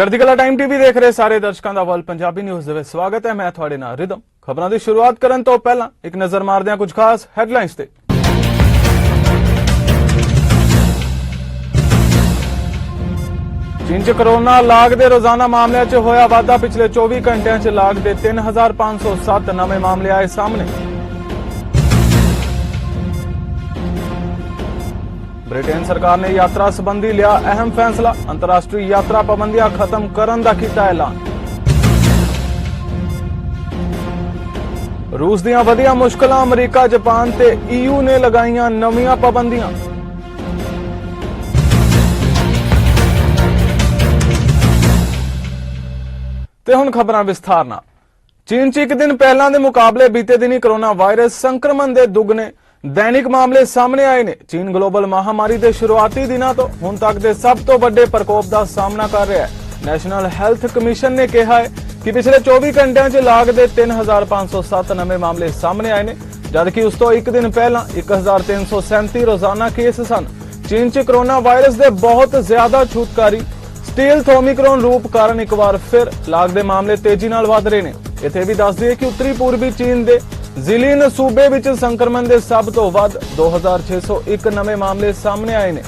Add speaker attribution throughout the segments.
Speaker 1: ਚੜ੍ਹਦੀ ਕਲਾ time TV ਦੇਖ ਰਹੇ ਸਾਰੇ ਦਰਸ਼ਕਾਂ ਦਾ ਵੱਲ ਪੰਜਾਬੀ ਨਿਊਜ਼ ਦੇ ਵਿੱਚ ਸਵਾਗਤ ਹੈ। ਮੈਂ ਤੁਹਾਡੇ ਨਾਲ ਰਿਦਮ। ਖਬਰਾਂ ਦੀ ਸ਼ੁਰੂਆਤ ਕਰਨ ਤੋਂ ਪਹਿਲਾਂ ਇੱਕ ਨਜ਼ਰ ਮਾਰਦੇ ਹਾਂ ਕੁਝ ਖਾਸ ਹੈਡਲਾਈਨਸ ਤੇ। ਚੀਨ 'ਚ ਕੋਰੋਨਾ ਲਾਗ ਦੇ ਰੋਜ਼ਾਨਾ ਮਾਮਲਿਆਂ 'ਚ ਹੋਇਆ ਵਾਧਾ। ਪਿਛਲੇ 24 ਘੰਟਿਆਂ 'ਚ ਲਾਗ ਦੇ 3507 ਨਵੇਂ ਮਾਮਲੇ ਆਏ ਸਾਹਮਣੇ। ब्रिटेन सरकार ने यात्रा संबंधी लिया अहम फैसला। अंतरराष्ट्रीय यात्रा पाबंदियां खत्म करने का कीता ऐलान। रूस दीयां वधियां मुश्किलां, अमरीका जापान ते EU ने लगाईयां नवीं पाबंदियां। ते हुण खबरां विस्तार नाल। चीन च एक दिन पहलां दे मुकाबले बीते दिन ही कोरोना वायरस संक्रमण दे दुगने दैनिक मामले सामने आए ने। चीन ग्लोबल महामारी के शुरुआती दिनों तो हुण तक के सब तो बड़े प्रकोप का सामना कर रहा है। नैशनल हैल्थ कमीशन ने कहा है कि पिछले 24 घंटिया च लाग के 3507 नवे मामले सामने आए ने, जबकि उस तो एक दिन पहला 1337 रोजाना केस सन। चीन च कोरोना वायरस के बहुत ज्यादा छूतकारी स्टील्थ ओमिक्रॉन रूप कारण एक बार फिर लाग के मामले तेजी नाल वध रहे हैं। इत्थे भी दस दईए कि उत्तरी पूर्वी चीन के जिलिन सूबे विच संक्रमण के सब तो वध 2601 नवे मामले सामने आए ने।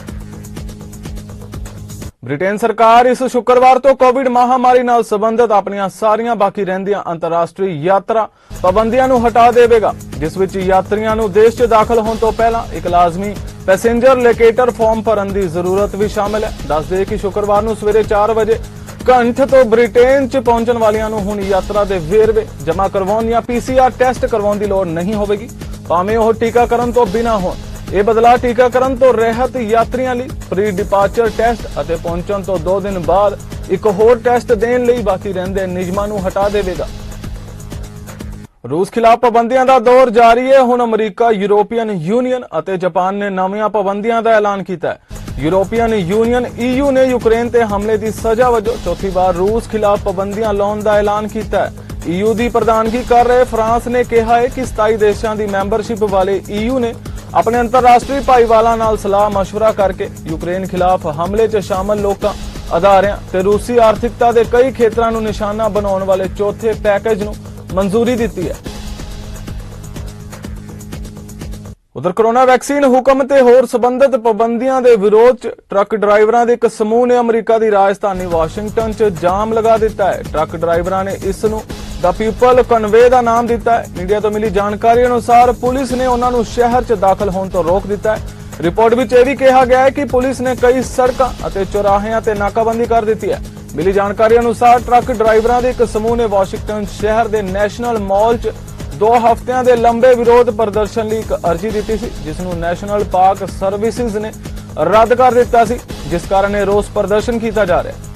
Speaker 1: ब्रिटेन सरकार इस शुक्रवार तो कोविड महामारी नाल संबंधित अपनी सारियां बाकी रहिंदियां अंतरराष्ट्रीय यात्रा पाबंदियां नूं हटा देवेगा, जिस विच यात्रियां नूं देश च दाखिल होने तो पहला एक लाजमी पैसेंजर लोकेटर फॉर्म भरन की जरूरत भी शामिल है। दस दे कि शुक्रवार नूं सवेरे 4 बजे घंट तो ब्रिटेन च पहुंचण वालियां नूं हुण यात्रा दे वेरवे जमा करवाउण या PCR टेस्ट करवाउण दी लोड़ नहीं होवेगी, भावें ओह टीकाकरण तो बिना होण। यह बदलाव टीकाकरण तो रहत यात्रियों लई प्री डिपार्चर टेस्ट अते पहुंचण तो 2 दिन बाद एक होर टेस्ट देण लई बाकी रहिंदे नियमां नूं हटा देवेगा। रूस खिलाफ पाबंदियां दा दौर जारी है। हुण अमरीका, यूरोपीयन यूनियन अते जापान ने नवीं पाबंदियां दा ऐलान कीता है। यूरोपीयन यूनियन EU ने यूक्रेन ते हमले की सजा वजों चौथी बार रूस खिलाफ पाबंदियां लाने का ऐलान किया है। EU की प्रधानगी कर रहे फ्रांस ने कहा है कि 27 देशों की मैंबरशिप वाले EU ने अपने अंतरराष्ट्रीय भाईवालों नाल सलाह मशवरा करके यूक्रेन खिलाफ हमले च शामिल लोगों, अदारियां ते रूसी आर्थिकता के कई क्षेत्रों को निशाना बनाने वाले चौथे पैकेज नूं मंजूरी दी है। उधर कोरोना वैक्सीन हुक्म ते होर संबंधित पाबंदियां दे विरोध च ट्रक ड्राइवरां दे एक समूह ने अमरीका की राजधानी वाशिंगटन च जाम लगा दिता है। ट्रक ड्राइवरां ने इस नूं द पीपल कन्वे का नाम दिता है। मीडिया तो मिली जानकारी अनुसार पुलिस ने उन्होंने शहर च दाखिल होने तो रोक दिता है। रिपोर्ट में यह भी कहा गया है कि पुलिस ने कई सड़कों और चौराहियां ते नाकाबंदी कर दी है। मिली जानकारी अनुसार ट्रक ड्राइवरां दे एक समूह ने वाशिंगटन शहर के नैशनल मॉल च 2 हफ्तियां दे लंबे विरोध प्रदर्शन लई एक अर्जी दी सी, जिसनूं नैशनल पार्क सर्विसेज ने रद्द कर दिता सी, जिस कारण यह रोस प्रदर्शन किया जा रहा है।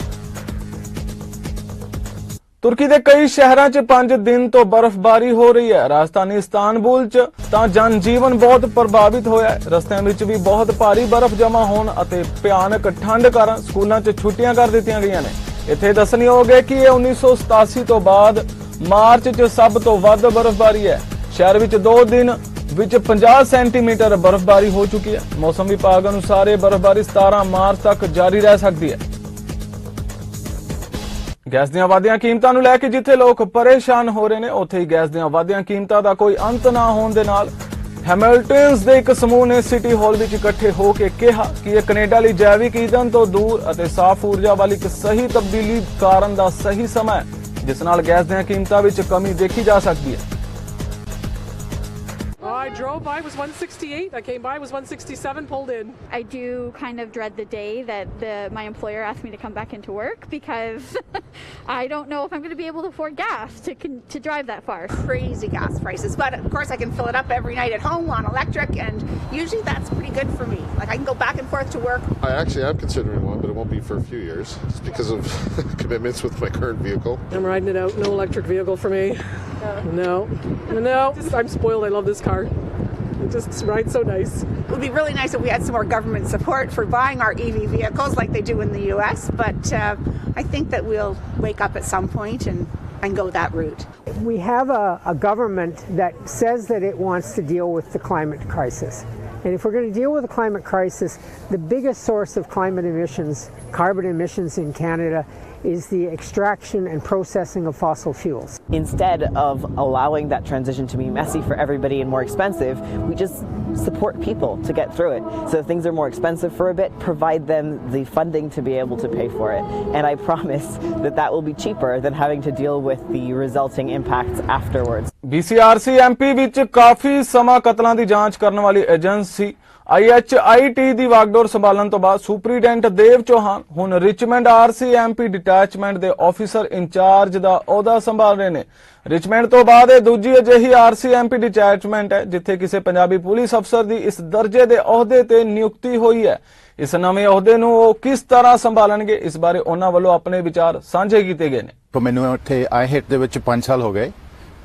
Speaker 1: तुर्की के कई शहरों च 5 दिन तो बर्फबारी हो रही है। राजधानी इस्तानबुल च तां जनजीवन बहुत प्रभावित होया है। रस्तियां विच भी बहुत भारी बर्फ जमा होने अते भयानक ठंड कारण स्कूलों च छुट्टियां कर दित्तियां गईयां ने। इत्थे दस्सणयोग है कि यह 1987 तो बाद मार्च च सब तो वध बर्फबारी है। शहर विच 2 दिन विच 50 सेंटीमीटर बर्फबारी हो चुकी है। मौसम विभाग अनुसार यह बर्फबारी 17 मार्च तक जारी रह सकती है। गैस दीयां वधियां कीमतां नूं लैके जिथे लोग परेशान हो रहे हैं, उत्थे ही गैस दीयां वधियां कीमतां दा कोई अंत ना होने दे नाल हैमिल्टन्स दे एक समूह ने सिटी हॉल विच इकट्ठे होकर कहा कि यह कनेडा लई जैविक ईंधन तो दूर अते साफ ऊर्जा वाली एक सही तब्दीली कारण दा सही समय है, जिस नाल गैस दीयां कीमतां विच कमी देखी जा सकती है।
Speaker 2: I drove by, was 168. I came by, was 167, pulled in.
Speaker 3: I do kind of dread the day that my employer asked me to come back into work because I don't know if I'm going to be able to afford gas to drive that far.
Speaker 4: Crazy gas prices, but of course I can fill it up every night at home on electric, and usually that's pretty good for me. Like I can go back and forth to work.
Speaker 5: I actually am considering one, but it won't be for a few years just because of commitments with my current vehicle.
Speaker 2: I'm riding it out. No electric vehicle for me. No. I'm spoiled. I love this car. It just rides so nice.
Speaker 4: It would be really nice if we had some more government support for buying our EV vehicles like they do in the US, but I think that we'll wake up at some point and go that route.
Speaker 6: We have a government that says that it wants to deal with the climate crisis. And if we're going to deal with the climate crisis, the biggest source of climate emissions, carbon emissions in Canada, is the extraction and processing of fossil fuels.
Speaker 7: Instead of allowing that transition to be messy for everybody and more expensive, we just support people to get through it. So if things are more expensive for a bit, provide them the funding to be able to pay for it. And I promise that that will be cheaper than having to deal with the resulting impacts afterwards.
Speaker 1: BCRC MP ਵਿੱਚ ਕਾਫੀ ਸਮਾਂ ਕਤਲਾਂ ਦੀ ਜਾਂਚ ਕਰਨ ਵਾਲੀ agency IHIT ਦੀ ਵਾਗਡੋਰ ਸੰਭਾਲਣ ਤੋਂ ਬਾਅਦ superintendent ਦੇਵ ਚੌਹਾਨ ਹੁਣ ਰਿਚਮੈਂਡ RCMP detachment ਦੇ ਆਫੀਸਰ ਇੰਚਾਰਜ ਦਾ ਅਹੁਦਾ ਸੰਭਾਲ ਰਹੇ ਨੇ। ਰਿਚਮੈਂਡ ਤੋਂ ਬਾਅਦ ਇਹ ਦੂਜੀ ਅਜਿਹੀ RCMP ਡਿਟੈਚਮੈਂਟ ਹੈ ਜਿੱਥੇ ਕਿਸੇ ਪੰਜਾਬੀ ਪੁਲਿਸ ਅਫਸਰ ਦੀ ਇਸ ਦਰਜੇ ਦੇ ਅਹੁਦੇ ਤੇ ਨਿਯੁਕਤੀ ਹੋਈ ਹੈ। ਇਸ ਨਵੇਂ ਅਹੁਦੇ ਨੂੰ ਉਹ ਕਿਸ ਤਰ੍ਹਾਂ ਸੰਭਾਲਣਗੇ, ਇਸ ਬਾਰੇ ਉਹਨਾਂ ਵੱਲੋਂ ਆਪਣੇ ਵਿਚਾਰ ਸਾਂਝੇ ਕੀਤੇ ਗਏ ਨੇ।
Speaker 8: ਮੈਨੂੰ ਇੱਥੇ IHIT ਦੇ ਵਿੱਚ 5 ਸਾਲ ਹੋ ਗਏ।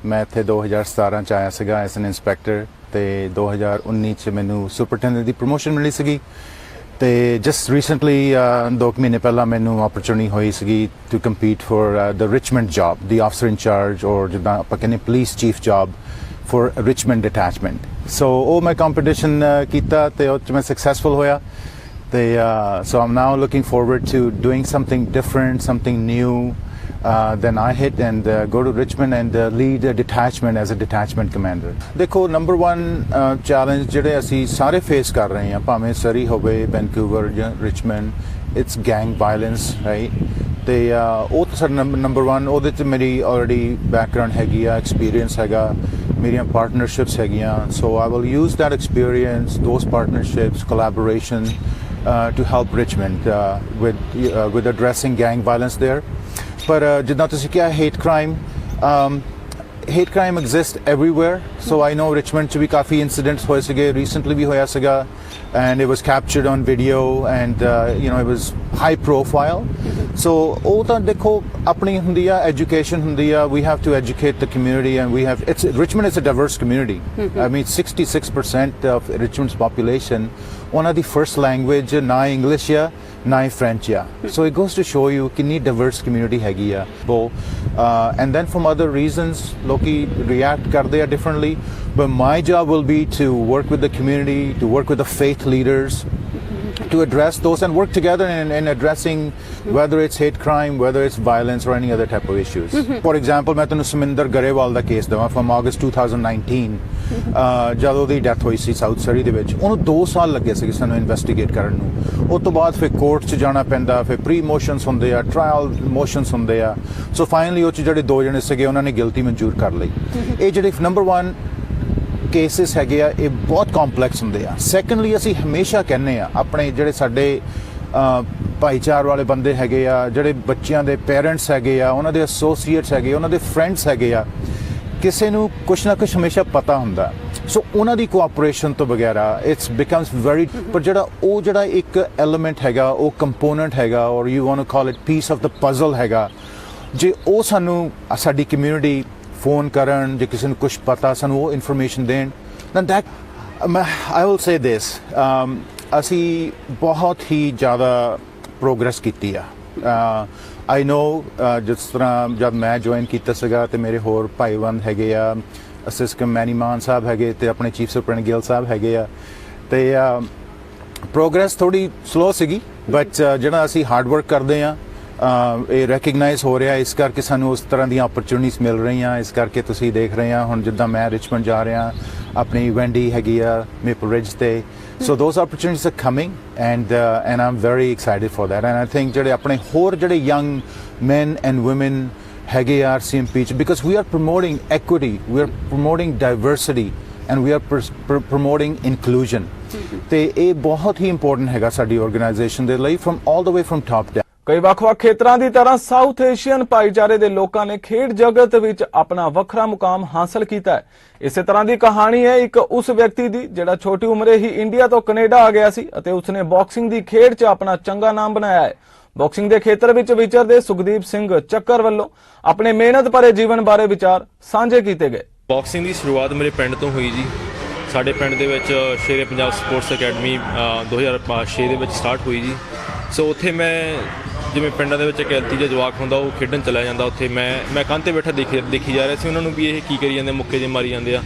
Speaker 8: ਮੈਂ ਇੱਥੇ 2017 ਚ ਆਇਆ ਸੀਗਾ ਐਸ ਐਨ ਇੰਸਪੈਕਟਰ ਤੇ 2019 ਚ ਮੈਨੂੰ ਸੁਪਰਟੈਂਡੈਂਟ ਦੀ ਪ੍ਰਮੋਸ਼ਨ ਮਿਲੀ ਸੀਗੀ ਤੇ ਜਸਟ ਰੀਸੈਂਟਲੀ 2 ਮਹੀਨੇ ਪਹਿਲਾਂ ਮੈਨੂੰ ਓਪਰਚੁਨਿਟੀ ਹੋਈ ਸੀਗੀ to compete for the Richmond job, ਦੀ ਆਫਸਰ ਇੰਚਾਰਜ ਔਰ ਜਿੱਦਾਂ ਆਪਾਂ ਕਹਿੰਦੇ police chief job for Richmond detachment. So ਉਹ ਮੈਂ ਕੰਪੀਟੀਸ਼ਨ ਕੀਤਾ ਤੇ ਉਹ 'ਚ ਮੈਂ ਸਕਸੈਸਫੁਲ ਹੋਇਆ ਤੇ so I'm now looking forward to doing something different, something new. Then I hit and go to Richmond and lead a detachment as a detachment commander. देखो number one challenge ਜਿਹੜੇ ਅਸੀਂ ਸਾਰੇ face ਕਰ ਰਹੇ ਹਾਂ ਭਾਵੇਂ ਸਰੀ ਹੋਵੇ ਵੈਨਕੂਵਰ ਜਾਂ Richmond, it's gang violence, right? ਤੇ ਉਹ ਤਾਂ ਸਾਡਾ number one ਉਹਦੇ 'ਚ ਮੇਰੀ already background ਹੈਗੀ ਆ, experience ਹੈਗਾ, ਮੇਰੀਆਂ partnerships ਹੈਗੀਆਂ, so I will use that experience, those partnerships, collaboration to help Richmond with addressing gang violence there. ਪਰ ਜਿੱਦਾਂ ਤੁਸੀਂ ਕਿਹਾ hate crime exists everywhere, so I know Richmond 'ਚ ਵੀ ਕਾਫੀ incidents ਹੋਏ ਸੀਗੇ, recently ਵੀ ਹੋਇਆ ਸੀਗਾ and it was captured on video and it was high profile. So ਉਹ ਤਾਂ ਦੇਖੋ ਆਪਣੀ ਹੁੰਦੀ ਆ, education ਹੁੰਦੀ ਆ, we have to educate the community and Richmond is a diverse community. I mean 66% of Richmond's population ਉਹਨਾਂ ਦੀ first language ਨਾ English ਆ ਨਾ ਹੀ French ਆ, so it goes to show you ਕਿੰਨੀ diverse community ਹੈਗੀ ਆ। And then from other reasons ਲੋਕੀ react ਕਰਦੇ ਆ differently, but my job will be to work with the community, to work with the faith leaders, to address those and work together in addressing whether it's hate crime, whether it's violence or any other type of issues. For example, मैं ਤੁਹਾਨੂੰ ਸੁਮਿੰਦਰ ਗਰੇਵਾਲ ਦਾ case ਦਵਾਂ from August 2019 ਜਦ ਉਹਦੀ death ਹੋਈ ਸੀ south ਸਰੀ ਦੇ ਵਿੱਚ। ਉਹਨੂੰ 2 ਸਾਲ ਲੱਗੇ ਸੀ ਸਾਨੂੰ ਇਨਵੈਸਟੀਗੇਟ ਕਰਨ ਨੂੰ। ਉਸ ਤੋਂ ਬਾਅਦ ਫਿਰ ਕੋਰਟ 'ਚ ਜਾਣਾ ਪੈਂਦਾ, ਫਿਰ ਪ੍ਰੀ ਮੋਸ਼ਨਸ ਹੁੰਦੇ ਆ, ਟ੍ਰਾਇਲ ਮੋਸ਼ਨਸ ਹੁੰਦੇ ਆ, ਸੋ ਫਾਈਨਲੀ ਉਹ 'ਚ ਜਿਹੜੇ 2 ਜਣੇ ਸੀਗੇ ਉਹਨਾਂ ਨੇ ਗਿਲਟੀ ਮਨਜ਼ੂਰ ਕਰ ਲਈ। ਇਹ ਜਿਹੜੇ ਨੰਬਰ 1 ਕੇਸਿਸ ਹੈਗੇ ਆ ਇਹ ਬਹੁਤ ਕੰਪਲੈਕਸ ਹੁੰਦੇ ਆ। ਸੈਕੰਡਲੀ ਅਸੀਂ ਹਮੇਸ਼ਾ ਕਹਿੰਦੇ ਆ ਆਪਣੇ ਜਿਹੜੇ ਸਾਡੇ ਭਾਈਚਾਰ ਵਾਲੇ ਬੰਦੇ ਹੈਗੇ ਆ, ਜਿਹੜੇ ਬੱਚਿਆਂ ਦੇ ਪੇਰੈਂਟਸ ਹੈਗੇ ਆ, ਉਹਨਾਂ ਦੇ ਐਸੋਸੀਏਟਸ ਹੈਗੇ, ਉਹਨਾਂ ਦੇ ਫਰੈਂਡਸ ਹੈਗੇ ਆ, ਕਿਸੇ ਨੂੰ ਕੁਛ ਨਾ ਕੁਛ ਹਮੇਸ਼ਾ ਪਤਾ ਹੁੰਦਾ, ਸੋ ਉਹਨਾਂ ਦੀ ਕੋਆਪਰੇਸ਼ਨ ਤੋਂ ਬਗੈਰਾ ਇਟਸ ਬਿਕਮਸ ਵੈਰੀ। ਪਰ ਜਿਹੜਾ ਇੱਕ ਐਲੀਮੈਂਟ ਹੈਗਾ, ਉਹ ਕੰਪੋਨੈਂਟ ਹੈਗਾ, or you want to call it piece of the puzzle ਹੈਗਾ, ਜੇ ਉਹ ਸਾਨੂੰ ਸਾਡੀ ਕਮਿਊਨਿਟੀ ਫੋਨ ਕਰਨ, ਜੇ ਕਿਸੇ ਨੂੰ ਕੁਛ ਪਤਾ ਸਾਨੂੰ ਉਹ ਇਨਫੋਰਮੇਸ਼ਨ ਦੇਣ, then that I will say this, ਅਸੀਂ ਬਹੁਤ ਹੀ ਜ਼ਿਆਦਾ ਪ੍ਰੋਗਰੈਸ ਕੀਤੀ ਆ। ਆਈ ਨੋ ਜਿਸ ਤਰ੍ਹਾਂ ਜਦ ਮੈਂ ਜੁਆਇਨ ਕੀਤਾ ਸੀਗਾ ਤੇ ਮੇਰੇ ਹੋਰ ਭਾਈਵੰਦ ਹੈਗੇ ਆ, ਅਸਿਸਟੈਂਟ ਮੈਨੀ ਮਾਨ ਸਾਹਿਬ ਹੈਗੇ ਤੇ ਆਪਣੇ ਚੀਫ ਸੁਪਰਡੈਂਟ ਗਿੱਲ ਸਾਹਿਬ ਹੈਗੇ ਆ, ਤੇ ਪ੍ਰੋਗਰੈਸ ਥੋੜੀ ਸਲੋ ਸੀਗੀ, ਬਟ ਜਿਹੜਾ ਅਸੀਂ ਹਾਰਡ ਵਰਕ ਕਰਦੇ ਆ ਇਹ ਰੈਕਗਨਾਈਜ਼ ਹੋ ਰਿਹਾ, ਇਸ ਕਰਕੇ ਸਾਨੂੰ ਉਸ ਤਰ੍ਹਾਂ ਦੀਆਂ ਓਪਰਚੁਨਿਟੀਜ਼ ਮਿਲ ਰਹੀਆਂ, ਇਸ ਕਰਕੇ ਤੁਸੀਂ ਦੇਖ ਰਹੇ ਆ ਹੁਣ ਜਿੱਦਾਂ ਮੈਂ ਰਿਚਮੰਡ ਜਾ ਰਿਹਾ, ਆਪਣੀ ਵੈਂਡੀ ਹੈਗੀ ਆ ਮੇਪਲ ਰਿਜ ਤੇ, so those opportunities are coming and I'm very excited for that, and I think ਜਿਹੜੇ ਆਪਣੇ ਹੋਰ ਜਿਹੜੇ young men and women ਹੈਗੇ ਆ RCMP 'ਚ, because we are promoting equity, we are promoting diversity and we are promoting inclusion, ਤੇ ਇਹ ਬਹੁਤ ਹੀ ਇੰਪੋਰਟੈਂਟ ਹੈਗਾ ਸਾਡੀ ਆਰਗੇਨਾਈਜੇਸ਼ਨ ਦੇ ਲਈ from all the way from top down।
Speaker 1: ਕਈ ਵੱਖ-ਵੱਖ ਖੇਤਰਾਂ ਦੀ ਤਰ੍ਹਾਂ ਸਾਊਥ ਏਸ਼ੀਅਨ ਭਾਈਚਾਰੇ ਦੇ ਲੋਕਾਂ ਨੇ ਖੇਡ ਜਗਤ ਵਿੱਚ ਆਪਣਾ ਵੱਖਰਾ ਮੁਕਾਮ ਹਾਸਲ ਕੀਤਾ ਹੈ। ਇਸੇ ਤਰ੍ਹਾਂ ਦੀ ਕਹਾਣੀ ਹੈ ਇੱਕ ਉਸ ਵਿਅਕਤੀ ਦੀ ਜਿਹੜਾ ਛੋਟੀ ਉਮਰੇ ਹੀ ਇੰਡੀਆ ਤੋਂ ਕੈਨੇਡਾ ਆ ਗਿਆ ਸੀ ਅਤੇ ਉਸਨੇ ਬਾਕਸਿੰਗ ਦੀ ਖੇਡ 'ਚ ਆਪਣਾ ਚੰਗਾ ਨਾਮ ਬਣਾਇਆ ਹੈ। ਬਾਕਸਿੰਗ ਦੇ ਖੇਤਰ ਵਿੱਚ ਵਿਚਰਦੇ ਸੁਖਦੀਪ ਸਿੰਘ ਚੱਕਰ ਵੱਲੋਂ ਆਪਣੇ ਮਿਹਨਤ ਭਰੇ ਜੀਵਨ ਬਾਰੇ ਵਿਚਾਰ ਸਾਂਝੇ ਕੀਤੇ ਗਏ।
Speaker 9: ਬਾਕਸਿੰਗ ਦੀ ਸ਼ੁਰੂਆਤ ਮੇਰੇ ਪਿੰਡ ਤੋਂ ਹੋਈ ਜੀ। ਸਾਡੇ ਪਿੰਡ ਦੇ ਵਿੱਚ ਸ਼ੇਰੇ ਪੰਜਾਬ ਸਪੋਰਟਸ ਅਕੈਡਮੀ 2006 ਦੇ ਵਿੱਚ ਸਟਾਰਟ ਹੋਈ ਜੀ। ਸੋ ਉੱਥੇ ਮੈਂ ਜਿਵੇਂ ਪਿੰਡਾਂ ਦੇ ਵਿੱਚ ਇੱਕ ਐਲਤੀ ਜਵਾਕ ਹੁੰਦਾ ਉਹ ਖੇਡਣ ਚਲਾ ਜਾਂਦਾ, ਉੱਥੇ ਮੈਂ ਕੰਧ 'ਤੇ ਬੈਠਾ ਦੇਖੀ ਜਾ ਰਿਹਾ ਸੀ ਉਹਨਾਂ ਨੂੰ ਵੀ ਇਹ ਕੀ ਕਰੀ ਜਾਂਦੇ, ਮੁੱਕੇ ਜੇ ਮਾਰੀ ਜਾਂਦੇ ਆ।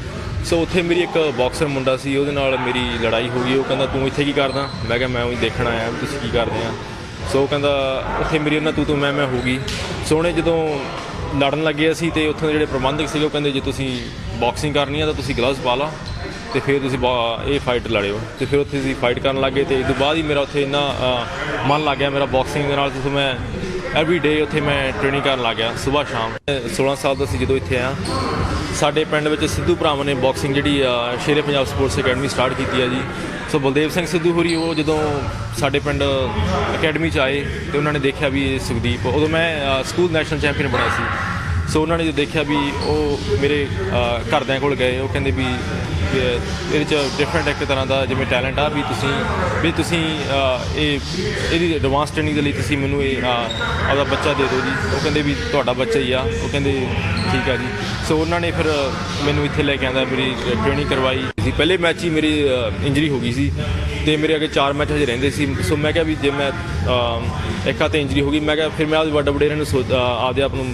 Speaker 9: ਸੋ ਉੱਥੇ ਮੇਰੀ ਇੱਕ ਬਾਕਸਰ ਮੁੰਡਾ ਸੀ, ਉਹਦੇ ਨਾਲ ਮੇਰੀ ਲੜਾਈ ਹੋ ਗਈ। ਉਹ ਕਹਿੰਦਾ ਤੂੰ ਇੱਥੇ ਕੀ ਕਰਦਾ? ਮੈਂ ਕਿਹਾ ਮੈਂ ਉਹੀ ਦੇਖਣ ਆਇਆ ਤੁਸੀਂ ਕੀ ਕਰਦੇ ਆ। ਸੋ ਉਹ ਕਹਿੰਦਾ ਉੱਥੇ ਮੇਰੀ ਉਹਨਾਂ ਤੂੰ ਮੈਂ ਹੋ ਗਈ। ਸੋ ਉਹਨੇ ਜਦੋਂ ਲੜਨ ਲੱਗੇ ਅਸੀਂ ਅਤੇ ਉੱਥੋਂ ਦੇ ਜਿਹੜੇ ਪ੍ਰਬੰਧਕ ਸੀਗੇ ਉਹ ਕਹਿੰਦੇ ਜੇ ਤੁਸੀਂ ਬਾਕਸਿੰਗ ਕਰਨੀ ਆ ਤਾਂ ਤੁਸੀਂ ਗਲਵਜ਼ ਪਾ ਲਾ ਅਤੇ ਫਿਰ ਤੁਸੀਂ ਇਹ ਫਾਈਟ ਲੜਿਓ। ਅਤੇ ਫਿਰ ਉੱਥੇ ਅਸੀਂ ਫਾਈਟ ਕਰਨ ਲੱਗ ਗਏ ਅਤੇ ਇਸ ਤੋਂ ਬਾਅਦ ਹੀ ਮੇਰਾ ਉੱਥੇ ਇੰਨਾ ਮਨ ਲੱਗ ਗਿਆ ਮੇਰਾ ਬਾਕਸਿੰਗ ਦੇ ਨਾਲ। ਤੁਸੀਂ ਮੈਂ ਐਵਰੀ ਡੇ ਉੱਥੇ ਮੈਂ ਟ੍ਰੇਨਿੰਗ ਕਰਨ ਲੱਗ ਗਿਆ ਸੁਬਾਹ ਸ਼ਾਮ। 16 ਸਾਲ ਦਾ ਸੀ ਜਦੋਂ ਇੱਥੇ ਆਇਆ। ਸਾਡੇ ਪਿੰਡ ਵਿੱਚ ਸਿੱਧੂ ਭਰਾਵਾਂ ਨੇ ਬਾਕਸਿੰਗ ਜਿਹੜੀ ਸ਼ੇਰੇ ਪੰਜਾਬ ਸਪੋਰਟਸ ਅਕੈਡਮੀ ਸਟਾਰਟ ਕੀਤੀ ਆ ਜੀ। ਸੋ ਬਲਦੇਵ ਸਿੰਘ ਸਿੱਧੂ ਹੋਰੀ ਉਹ ਜਦੋਂ ਸਾਡੇ ਪਿੰਡ ਅਕੈਡਮੀ 'ਚ ਆਏ ਅਤੇ ਉਹਨਾਂ ਨੇ ਦੇਖਿਆ ਵੀ ਇਹ ਸੁਖਦੀਪ, ਉਦੋਂ ਮੈਂ ਸਕੂਲ ਨੈਸ਼ਨਲ ਚੈਂਪੀਅਨ ਬਣਿਆ ਸੀ। ਸੋ ਉਹਨਾਂ ਨੇ ਜਦੋਂ ਦੇਖਿਆ ਵੀ ਉਹ ਮੇਰੇ ਘਰਦਿਆਂ ਕੋਲ ਗਏ, ਉਹ ਕਹਿੰਦੇ ਵੀ ਇਹਦੇ 'ਚ ਡਿਫਰੈਂਟ ਇੱਕ ਤਰ੍ਹਾਂ ਦਾ ਜਿਵੇਂ ਟੈਲੈਂਟ ਆ ਵੀ ਤੁਸੀਂ ਇਹਦੀ ਐਡਵਾਂਸ ਟ੍ਰੇਨਿੰਗ ਦੇ ਲਈ ਤੁਸੀਂ ਮੈਨੂੰ ਇਹ ਆਪਦਾ ਬੱਚਾ ਦੇ ਦਿਓ ਜੀ। ਉਹ ਕਹਿੰਦੇ ਵੀ ਤੁਹਾਡਾ ਬੱਚਾ ਹੀ ਆ। ਉਹ ਕਹਿੰਦੇ ਠੀਕ ਆ ਜੀ। ਸੋ ਉਹਨਾਂ ਨੇ ਫਿਰ ਮੈਨੂੰ ਇੱਥੇ ਲੈ ਕੇ ਆਂਦਾ, ਮੇਰੀ ਟ੍ਰੇਨਿੰਗ ਕਰਵਾਈ ਸੀ। ਪਹਿਲੇ ਮੈਚ ਹੀ ਮੇਰੀ ਇੰਜਰੀ ਹੋ ਗਈ ਸੀ ਅਤੇ ਮੇਰੇ ਅੱਗੇ 4 ਮੈਚ ਹਜੇ ਰਹਿੰਦੇ ਸੀ। ਸੋ ਮੈਂ ਕਿਹਾ ਵੀ ਜੇ ਮੈਂ ਇੱਕ ਹੱਥ ਇੰਜਰੀ ਹੋ ਗਈ, ਮੈਂ ਕਿਹਾ ਫਿਰ ਮੈਂ ਆਪਦੇ ਵੱਡੇ ਵਡੇਰਿਆਂ ਨੂੰ ਆਪਦੇ ਆਪ ਨੂੰ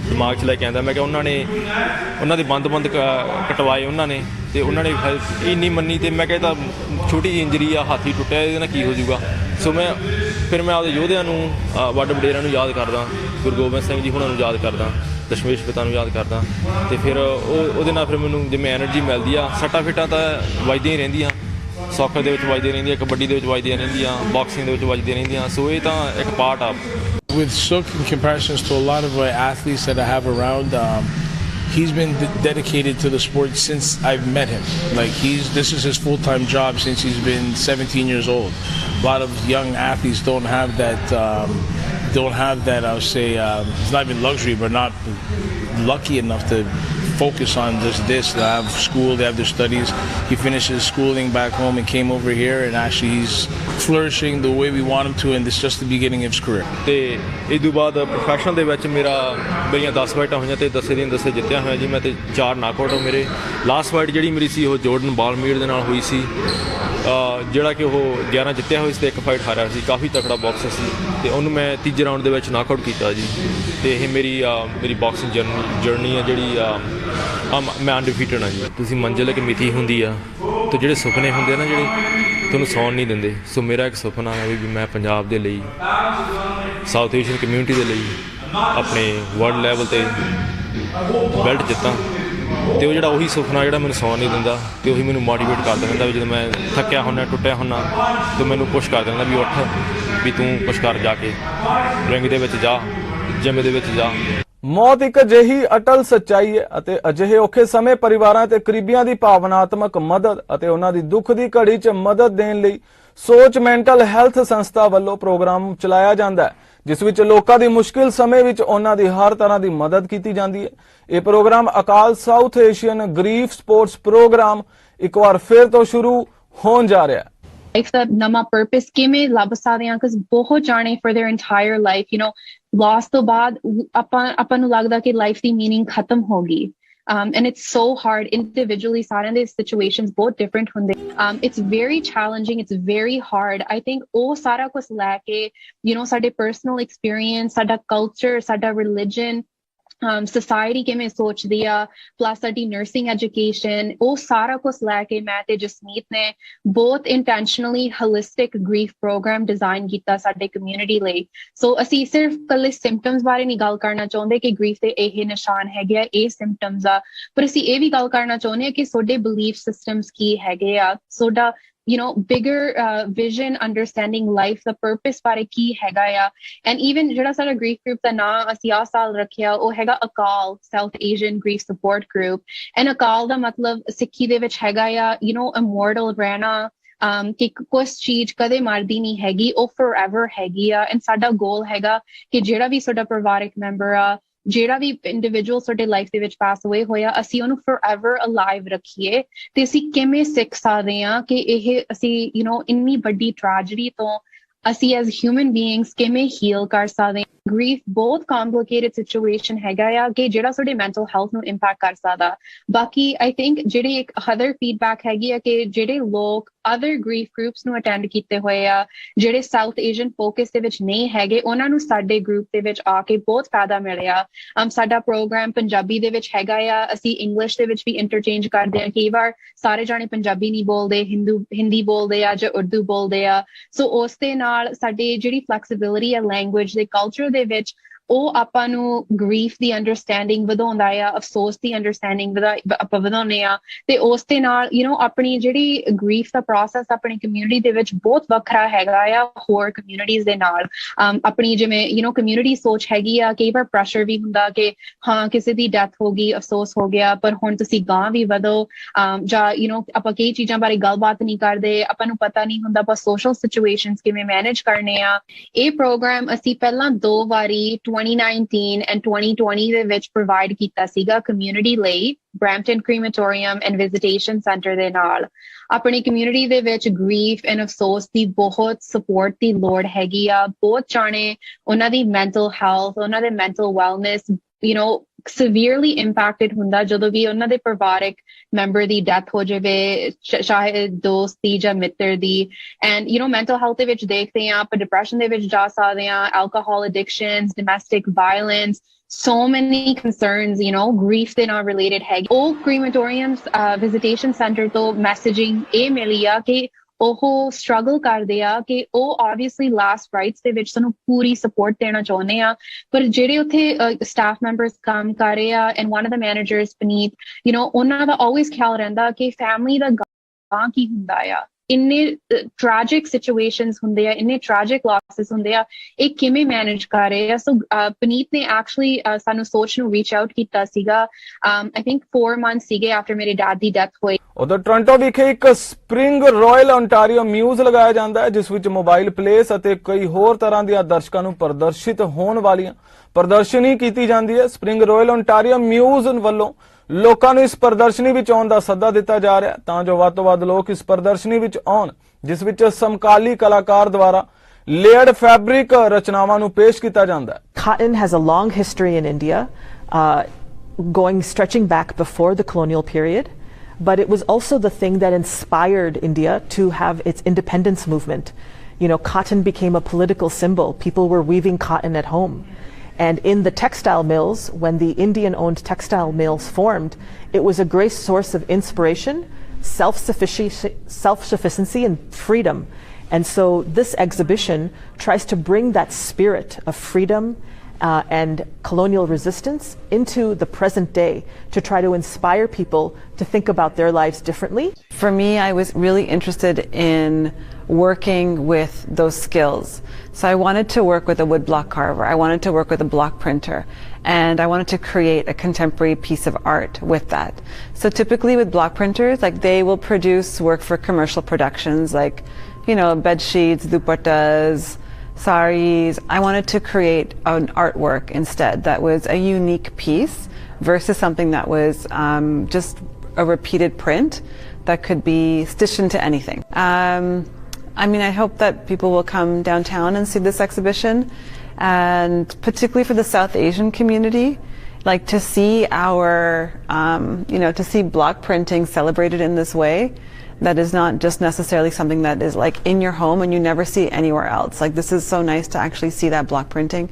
Speaker 9: ਦਿਮਾਗ 'ਚ ਲੈ ਕੇ ਆਂਦਾ। ਮੈਂ ਕਿਹਾ ਉਹਨਾਂ ਦੇ ਬੰਦ ਕਟਵਾਏ ਉਹਨਾਂ ਨੇ ਅਤੇ ਉਹਨਾਂ ਨੇ ਇਹ ਨਹੀਂ ਮੰਨੀ ਅਤੇ ਮੈਂ ਕਿਹਾ ਤਾਂ ਛੋਟੀ ਜਿਹੀ ਇੰਜਰੀ ਆ, ਹੱਥ ਹੀ ਟੁੱਟਿਆ, ਇਹਦੇ ਨਾਲ ਕੀ ਹੋ ਜਾਊਗਾ। ਸੋ ਮੈਂ ਆਪਦੇ ਯੋਧਿਆਂ ਨੂੰ ਵੱਡੇ ਵਡੇਰਿਆਂ ਨੂੰ ਯਾਦ ਕਰਦਾ, ਗੁਰੂ ਗੋਬਿੰਦ ਸਿੰਘ ਜੀ ਹੁਣਾਂ ਨੂੰ ਯਾਦ ਕਰਦਾ, ਦਸ਼ਮੇਸ਼ ਪਿਤਾ ਨੂੰ ਯਾਦ ਕਰਦਾ ਅਤੇ ਫਿਰ ਉਹਦੇ ਨਾਲ ਫਿਰ ਮੈਨੂੰ ਜਿਵੇਂ ਐਨਰਜੀ ਮਿਲਦੀ ਆ। ਸੱਟਾਂ ਫਿੱਟਾਂ ਤਾਂ ਵੱਜਦੀਆਂ ਹੀ ਰਹਿੰਦੀਆਂ, ਸੌਕਰ ਦੇ ਵਿੱਚ ਵੱਜਦੀਆਂ ਰਹਿੰਦੀਆਂ, ਕਬੱਡੀ ਦੇ ਵਿੱਚ ਵੱਜਦੀਆਂ ਰਹਿੰਦੀਆਂ, ਬਾਕਸਿੰਗ ਦੇ ਵਿੱਚ ਵੱਜਦੀਆਂ ਰਹਿੰਦੀਆਂ। ਸੋ ਇਹ ਤਾਂ ਇੱਕ ਪਾਰਟ ਆ।
Speaker 10: With Sook, in comparisons to a lot of athletes that I have around, he's been dedicated to the sport since I've met him. Like this is his full-time job since he's been 17 years old. A lot of young athletes don't have that. I would say it's not even luxury, but not lucky enough to focus on just this. They have school, they have their studies. He finished his schooling back home and came over here, and actually he's flourishing the way we want him to, and this is just the beginning of his career.
Speaker 9: ਤੇ ਇਸ ਤੋਂ ਬਾਅਦ professional ਦੇ ਵਿੱਚ ਮੇਰੀਆਂ 10 ਫਾਈਟਾਂ ਹੋਈਆਂ ਅਤੇ 10 ਦੀਆਂ 10 ਜਿੱਤਿਆ ਹੋਇਆ ਜੀ ਮੈਂ, ਅਤੇ 4 ਨਾਕਆਊਟ ਹੋ ਮੇਰੇ। ਲਾਸਟ ਫਾਈਟ ਜਿਹੜੀ ਮੇਰੀ ਸੀ ਉਹ ਜੋਰਡਨ ਬਾਲਮੀਰ ਦੇ ਨਾਲ ਹੋਈ ਸੀ, ਜਿਹੜਾ ਕਿ ਉਹ 11 ਜਿੱਤਿਆ ਹੋਇਆ ਸੀ ਅਤੇ 1 ਫਾਈਟ ਹਾਰਿਆ ਸੀ। ਕਾਫੀ ਤਕੜਾ ਬਾਕਸਰ ਸੀ ਅਤੇ ਉਹਨੂੰ ਮੈਂ ਤੀਜੇ ਰਾਊਂਡ ਦੇ ਵਿੱਚ ਨਾਕਆਊਟ ਕੀਤਾ ਜੀ। ਅਤੇ ਇਹ ਮੇਰੀ ਬਾਕਸਿੰਗ ਜਰਨੀ ਆ ਜਿਹੜੀ ਮੈਂ ਅਨਡਿਫੀਟਡ ਹਾਂ ਜੀ। ਤੁਸੀਂ ਮੰਜ਼ਿਲ ਇੱਕ ਮਿਤੀ ਹੁੰਦੀ ਆ ਅਤੇ ਜਿਹੜੇ ਸੁਪਨੇ ਹੁੰਦੇ ਆ ਨਾ ਜਿਹੜੇ ਤੁਹਾਨੂੰ ਸੌਣ ਨਹੀਂ ਦਿੰਦੇ। ਸੋ ਮੇਰਾ ਇੱਕ ਸੁਪਨਾ ਹੈ ਵੀ ਮੈਂ ਪੰਜਾਬ ਦੇ ਲਈ, ਸਾਊਥ ਏਸ਼ੀਅਨ ਕਮਿਊਨਿਟੀ ਦੇ ਲਈ ਆਪਣੇ ਵਰਲਡ ਲੈਵਲ 'ਤੇ ਬੈਲਟ ਜਿੱਤਾਂ। ਅਤੇ ਉਹ ਜਿਹੜਾ ਉਹੀ ਸੁਪਨਾ ਜਿਹੜਾ ਮੈਨੂੰ ਸੌਣ ਨਹੀਂ ਦਿੰਦਾ ਅਤੇ ਉਹੀ ਮੈਨੂੰ ਮੋਟੀਵੇਟ ਕਰਦਾ ਰਹਿੰਦਾ ਵੀ ਜਦੋਂ ਮੈਂ ਥੱਕਿਆ ਹੁੰਦਾ, ਟੁੱਟਿਆ ਹੁੰਦਾ ਅਤੇ ਮੈਨੂੰ ਪੁਸ਼ ਕਰਦਾ ਰਹਿੰਦਾ ਵੀ ਉੱਠ, ਵੀ ਤੂੰ ਕੁਛ ਕਰ, ਜਾ ਕੇ ਰਿੰਗ ਦੇ ਵਿੱਚ ਜਾ, ਜਿਮ ਦੇ ਵਿੱਚ ਜਾ।
Speaker 1: ਮੌਤ ਇੱਕ ਅਜਿਹੀ ਅਟਲ ਸੱਚਾਈ ਹੈ ਅਤੇ ਅਜਿਹੇ ਔਖੇ ਸਮੇਂ ਪਰਿਵਾਰਾਂ ਤੇ ਕਰੀਬੀਆਂ ਦੀ ਭਾਵਨਾਤਮਕ ਮਦਦ ਅਤੇ ਉਹਨਾਂ ਦੀ ਦੁੱਖ ਦੀ ਘੜੀ 'ਚ ਮਦਦ ਦੇਣ ਲਈ ਸੋਚ ਮੈਂਟਲ ਹੈਲਥ ਸੰਸਥਾ ਵੱਲੋਂ ਪ੍ਰੋਗਰਾਮ ਚਲਾਇਆ ਜਾਂਦਾ ਹੈ, ਜਿਸ ਵਿੱਚ ਲੋਕਾਂ ਦੀ ਮੁਸ਼ਕਿਲ ਸਮੇਂ ਵਿੱਚ ਉਹਨਾਂ ਦੀ ਹਰ ਤਰ੍ਹਾਂ ਦੀ ਮਦਦ ਕੀਤੀ ਜਾਂਦੀ ਹੈ। ਇਹ ਪ੍ਰੋਗਰਾਮ ਅਕਾਲ south Asian grief sports programme ਇੱਕ ਵਾਰ ਫਿਰ ਤੋਂ ਸ਼ੁਰੂ ਹੋਣ ਜਾ ਰਿਹਾ ਹੈ।
Speaker 11: Life ਦਾ ਨਵਾਂ ਪਰਪਸ ਕਿਵੇਂ ਲੱਭ ਸਕਦੇ ਹਾਂ, ਕਿਉਂਕਿ ਬਹੁਤ ਜਾਣੇ for their entire life, loss ਤੋਂ ਬਾਅਦ ਆਪਾਂ ਨੂੰ ਲੱਗਦਾ ਕਿ ਲਾਈਫ ਦੀ ਮੀਨਿੰਗ ਖਤਮ ਹੋ ਗਈ। And it's so hard individually. ਸਾਰਿਆਂ ਦੇ situations ਬਹੁਤ different ਹੁੰਦੇ। It's very challenging. It's very hard. I think ਉਹ ਸਾਰਾ ਕੁਝ ਲੈ ਕੇ ਸਾਡੇ personal experience, ਸਾਡਾ culture, ਸਾਡਾ religion, society ਕਿਵੇਂ ਸੋਚਦੀ ਆ, ਪਲੱਸ ਸਾਡੀ ਨਰਸਿੰਗ ਐਜੂਕੇਸ਼ਨ, ਉਹ ਸਾਰਾ ਕੁਝ ਲੈ ਕੇ ਮੈਂ ਤੇ ਜਸਮੀਤ ਨੇ ਬਹੁਤ intentionally holistic grief programme design ਕੀਤਾ ਸਾਡੇ ਕਮਿਊਨਿਟੀ ਲਈ। ਸੋ ਅਸੀਂ ਸਿਰਫ ਇਕੱਲੇ ਸਿੰਪਟਮਸ ਬਾਰੇ ਨਹੀਂ ਗੱਲ ਕਰਨਾ ਚਾਹੁੰਦੇ ਕਿ ਗ੍ਰੀਫ ਦੇ ਇਹ ਨਿਸ਼ਾਨ ਹੈਗੇ ਆ, ਇਹ ਸਿੰਪਟਮਸ ਆ, ਪਰ ਅਸੀਂ ਇਹ ਵੀ ਗੱਲ ਕਰਨਾ ਚਾਹੁੰਦੇ ਹਾਂ ਕਿ ਤੁਹਾਡੇ ਬਿਲੀਫ ਸਿਸਟਮਸ ਕੀ ਹੈਗੇ ਆ, ਤੁਹਾਡਾ bigger vision, understanding life, the purpose ਬਾਰੇ ਕੀ ਹੈਗਾ ਆ। And even ਜਿਹੜਾ ਸਾਡਾ grief group ਦਾ ਨਾਂ ਅਸੀਂ ਆਹ ਸਾਲ ਰੱਖਿਆ ਉਹ ਹੈਗਾ ਅਕਾਲ South Asian Grief Support Group। and ਅਕਾਲ ਦਾ ਮਤਲਬ ਸਿੱਖੀ ਦੇ ਵਿੱਚ ਹੈਗਾ ਆ immortal ਰਹਿਣਾ, ਕਿ ਕੁਛ ਚੀਜ਼ ਕਦੇ ਮਰਦੀ ਨਹੀਂ ਹੈਗੀ, ਉਹ forever ਹੈਗੀ ਆ। and ਸਾਡਾ ਗੋਲ ਹੈਗਾ ਕਿ ਜਿਹੜਾ ਵੀ ਸਾਡਾ ਪਰਿਵਾਰਕ ਮੈਂਬਰ ਆ, ਜਿਹੜਾ ਵੀ ਇੰਡੀਵਿਜੂਅਲ ਸਾਡੇ ਲਾਈਫ ਦੇ ਵਿੱਚ ਪਾਸ ਹੋਏ ਹੋਇਆ, ਅਸੀਂ ਉਹਨੂੰ forever alive ਰੱਖੀਏ। ਤੇ ਅਸੀਂ ਕਿਵੇਂ ਸਿੱਖ ਸਕਦੇ ਹਾਂ ਕਿ ਇਹ ਅਸੀਂ ਇੰਨੀ ਵੱਡੀ ਟ੍ਰੈਜਡੀ ਤੋਂ ਅਸੀਂ as human beings ਕਿਵੇਂ heal ਕਰ ਸਕਦੇ ਹਾਂ। grief ਬਹੁਤ complicated situation ਹੈਗਾ ਆ ਕਿ ਜਿਹੜਾ ਤੁਹਾਡੇ mental health ਨੂੰ impact ਕਰ ਸਕਦਾ ਬਾਕੀ I think ਜਿਹੜੀ ਇੱਕ other feedback ਹੈਗੀ ਆ ਕਿ ਜਿਹੜੇ ਲੋਕ other grief groups ਨੂੰ attend ਕੀਤੇ ਹੋਏ ਆ ਜਿਹੜੇ South Asian focus ਦੇ ਵਿੱਚ ਨਹੀਂ ਹੈਗੇ ਉਹਨਾਂ ਨੂੰ ਸਾਡੇ group ਦੇ ਵਿੱਚ ਆ ਕੇ ਬਹੁਤ ਫਾਇਦਾ ਮਿਲਿਆ ਸਾਡਾ program ਪੰਜਾਬੀ ਦੇ ਵਿੱਚ ਹੈਗਾ ਆ ਅਸੀਂ English ਦੇ ਵਿੱਚ ਵੀ interchange ਕਰਦੇ ਆ ਕਈ ਵਾਰ ਸਾਰੇ ਜਾਣੇ ਪੰਜਾਬੀ ਨਹੀਂ ਬੋਲਦੇ ਹਿੰਦੀ ਬੋਲਦੇ ਆ ਜਾਂ ਉਰਦੂ ਬੋਲਦੇ ਆ ਸੋ ਉਸ ਦੇ ਨਾਲ ਸਾਡੀ ਜਿਹੜੀ flexibility ਆ language ਦੇ culture ਦੇ ਵਿੱਚ ਉਹ ਆਪਾਂ ਨੂੰ grief ਦੀ understanding ਵਧਾਉਂਦਾ ਆ ਅਫਸੋਸ ਦੀ understanding ਆਪਾਂ ਵਧਾਉਂਦੇ ਆ ਤੇ ਉਸ ਦੇ ਨਾਲ ਆਪਣੀ ਜਿਹੜੀ grief ਦਾ process ਆਪਣੀ community ਦੇ ਵਿੱਚ ਬਹੁਤ ਵੱਖਰਾ ਹੈਗਾ ਆ ਹੋਰ communities ਦੇ ਨਾਲ ਆਪਣੀ ਜਿਵੇਂ community ਸੋਚ ਹੈਗੀ ਆ ਕਈ ਵਾਰ pressure ਵੀ ਹੁੰਦਾ ਕਿ ਹਾਂ ਕਿਸੇ ਦੀ death ਹੋ ਗਈ ਅਫਸੋਸ ਹੋ ਗਿਆ ਪਰ ਹੁਣ ਤੁਸੀਂ ਗਾਂਹ ਵੀ ਵਧੋ ਜਾਂ ਆਪਾਂ ਕਈ ਚੀਜ਼ਾਂ ਬਾਰੇ ਗੱਲਬਾਤ ਨਹੀਂ ਕਰਦੇ ਆਪਾਂ ਨੂੰ ਪਤਾ ਨਹੀਂ ਹੁੰਦਾ ਆਪਾਂ social situations ਕਿਵੇਂ manage ਕਰਨੇ ਆ ਇਹ program ਅਸੀਂ ਪਹਿਲਾਂ 2 ਵਾਰੀ 2019 and 2020 ਦੇ ਵਿੱਚ provide ਕੀਤਾ ਸੀਗਾ community ਲਈ Brampton Crematorium and Visitation Center ਦੇ ਨਾਲ ਆਪਣੀ community ਦੇ ਵਿੱਚ grief and ਅਫਸੋਸ ਦੀ ਬਹੁਤ support ਦੀ ਲੋੜ ਹੈਗੀ ਆ ਬਹੁਤ ਜਾਣੇ ਉਹਨਾਂ ਦੀ mental health ਉਹਨਾਂ ਦੇ mental wellness severely impacted ਹੁੰਦਾ ਜਦੋਂ ਵੀ ਉਹਨਾਂ ਦੇ ਪਰਿਵਾਰਕ ਮੈਂਬਰ ਦੀ ਡੈਥ ਹੋ ਜਾਵੇ ਚਾਹੇ ਦੋਸਤ ਦੀ ਜਾਂ ਮਿੱਤਰ ਦੀ and mental health ਦੇ ਵਿੱਚ ਦੇਖਦੇ ਆ ਆਪਾਂ depression ਦੇ ਵਿੱਚ ਜਾ ਸਕਦੇ ਆ alcohol addictions domestic violence so many concerns grief ਦੇ ਨਾਲ related ਹੈ ਉਹ crematoriums visitation center ਤੋਂ messaging ਇਹ ਮਿਲੀ ਆ ਕਿ ਉਹ struggle ਕਰਦੇ ਆ ਕਿ ਉਹ obviously last rites ਦੇ ਵਿੱਚ ਸਾਨੂੰ ਪੂਰੀ support ਦੇਣਾ ਚਾਹੁੰਦੇ ਆ ਪਰ ਜਿਹੜੇ ਉੱਥੇ staff members ਕੰਮ ਕਰ ਰਹੇ ਆ and one of the managers Puneet ਉਹਨਾਂ ਦਾ always ਖਿਆਲ ਰਹਿੰਦਾ ਕਿ family ਦਾ ਗਾਂ ਕੀ ਹੁੰਦਾ ਆ ਇੰਨੇ tragic situations ਹੁੰਦੇ ਆ ਇੰਨੇ tragic losses ਹੁੰਦੇ ਆ ਇਹ ਕਿਵੇਂ manage ਕਰ ਰਹੇ ਆ ਸੋ Puneet ਨੇ actually ਸਾਨੂੰ ਸੋਚ ਨੂੰ reach out ਕੀਤਾ ਸੀਗਾ I think 4 months ਸੀਗੇ after ਮੇਰੇ dad ਦੀ death ਹੋਈ
Speaker 1: ਉਧਰ ਟੋਰਾਂਟੋ ਵਿਖੇ ਇੱਕ ਸਪ੍ਰਿੰਗ ਰਾਇਲ ਓਨਟਾਰੀਓ ਮਿਊਜ਼ ਲਗਾਇਆ ਜਾਂਦਾ ਹੈ ਜਿਸ ਵਿੱਚ ਮੋਬਾਈਲ ਪਲੇਸ ਅਤੇ ਕਈ ਹੋਰ ਤਰ੍ਹਾਂ ਦੀਆਂ ਦਰਸ਼ਕਾਂ ਨੂੰ ਪ੍ਰਦਰਸ਼ਿਤ ਹੋਣ ਵਾਲੀਆਂ ਪ੍ਰਦਰਸ਼ਨੀ ਕੀਤੀ ਜਾਂਦੀ ਹੈ ਸਪ੍ਰਿੰਗ ਰਾਇਲ ਓਨਟਾਰੀਓ ਮਿਊਜ਼ ਵੱਲੋਂ ਲੋਕਾਂ ਨੂੰ ਇਸ ਪ੍ਰਦਰਸ਼ਨੀ ਵਿੱਚ ਆਉਣ ਦਾ ਸੱਦਾ ਦਿੱਤਾ ਜਾ ਰਿਹਾ ਤਾਂ ਜੋ ਵੱਧ ਤੋਂ ਵੱਧ ਲੋਕ ਇਸ ਪ੍ਰਦਰਸ਼ਨੀ ਵਿੱਚ ਆਉਣ ਜਿਸ ਵਿੱਚ ਸਮਕਾਲੀ ਕਲਾਕਾਰ ਦੁਆਰਾ ਲੇਅਰਡ ਫੈਬਰਿਕ ਰਚਨਾਵਾਂ ਨੂੰ ਪੇਸ਼ ਕੀਤਾ ਜਾਂਦਾ ਹੈ
Speaker 12: Cotton has a long history in India stretching back before the colonial period but it was also the thing that inspired India to have its independence movement cotton became a political symbol people were weaving cotton at home and in the textile mills when the Indian-owned textile mills formed it was a great source of inspiration self-sufficiency and freedom and so this exhibition tries to bring that spirit of freedom and colonial resistance into the present day to try to inspire people to think about their lives differently.
Speaker 13: For me, I was really interested in working with those skills. So I wanted to work with a woodblock carver. I wanted to work with a block printer. And I wanted to create a contemporary piece of art with that. So typically with block printers, they will produce work for commercial productions like, bed sheets, dupattas, saris. I wanted to create an artwork instead that was a unique piece versus something that was just a repeated print that could be stitched into anything. I hope that people will come downtown and see this exhibition and particularly for the South Asian community to see our to see block printing celebrated in this way that is not just necessarily something that is in your home and you never see anywhere else. This is so nice to actually see that block printing